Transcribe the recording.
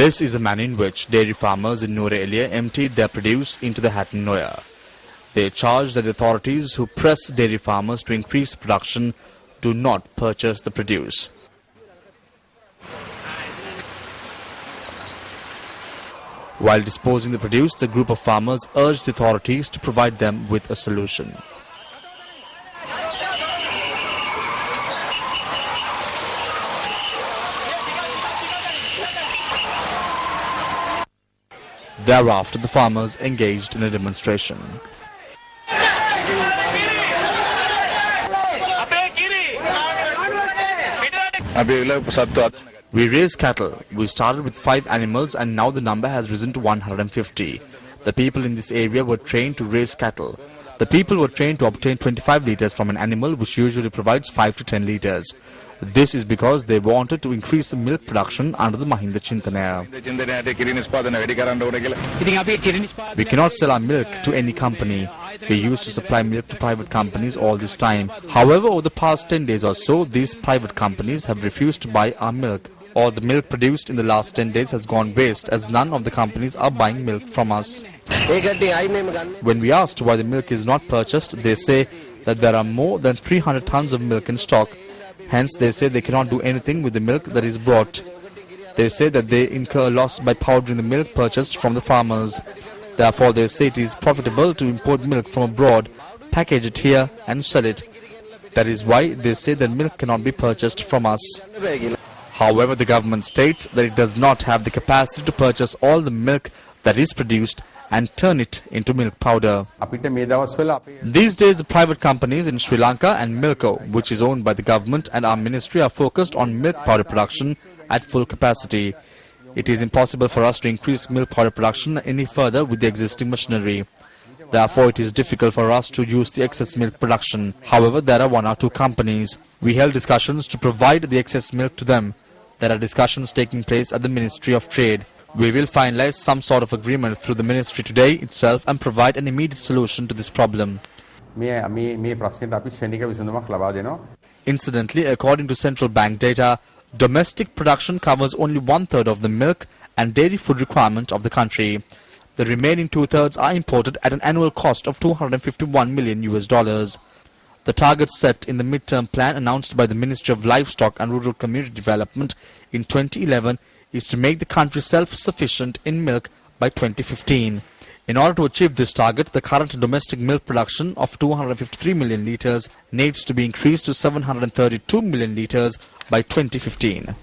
This is a manner in which dairy farmers in Noor-e-Alia emptied their produce into the Hatton Noya. They charge that the authorities who press dairy farmers to increase production do not purchase the produce. While disposing the produce, the group of farmers urged the authorities to provide them with a solution. Thereafter, the farmers engaged in a demonstration. We raise cattle. We started with 5 animals and now the number has risen to 150. The people in this area were trained to raise cattle. The people were trained to obtain 25 litres from an animal which usually provides 5 to 10 litres. This is because they wanted to increase the milk production under the Mahinda Chintanaya. We cannot sell our milk to any company. We used to supply milk to private companies all this time. However, over the past 10 days or so, these private companies have refused to buy our milk. All the milk produced in the last 10 days has gone waste as none of the companies are buying milk from us. When we asked why the milk is not purchased, they say that there are more than 300 tons of milk in stock. Hence, they say they cannot do anything with the milk that is brought. They say that they incur loss by powdering the milk purchased from the farmers. Therefore, they say it is profitable to import milk from abroad, package it here and sell it. That is why they say that milk cannot be purchased from us. However, the government states that it does not have the capacity to purchase all the milk that is produced and turn it into milk powder. These days, the private companies in Sri Lanka and Milko, which is owned by the government and our ministry, are focused on milk powder production at full capacity. It is impossible for us to increase milk powder production any further with the existing machinery. Therefore, it is difficult for us to use the excess milk production. However, there are 1 or 2 companies. We held discussions to provide the excess milk to them. There are discussions taking place at the Ministry of Trade. We will finalize some sort of agreement through the ministry today itself and provide an immediate solution to this problem. Incidentally, according to central bank data, domestic production covers only 1/3 of the milk and dairy food requirement of the country. The remaining 2/3 are imported at an annual cost of $251 million. The target set in the mid-term plan announced by the Ministry of Livestock and Rural Community Development in 2011 is to make the country self-sufficient in milk by 2015. In order to achieve this target, the current domestic milk production of 253 million litres needs to be increased to 732 million litres by 2015.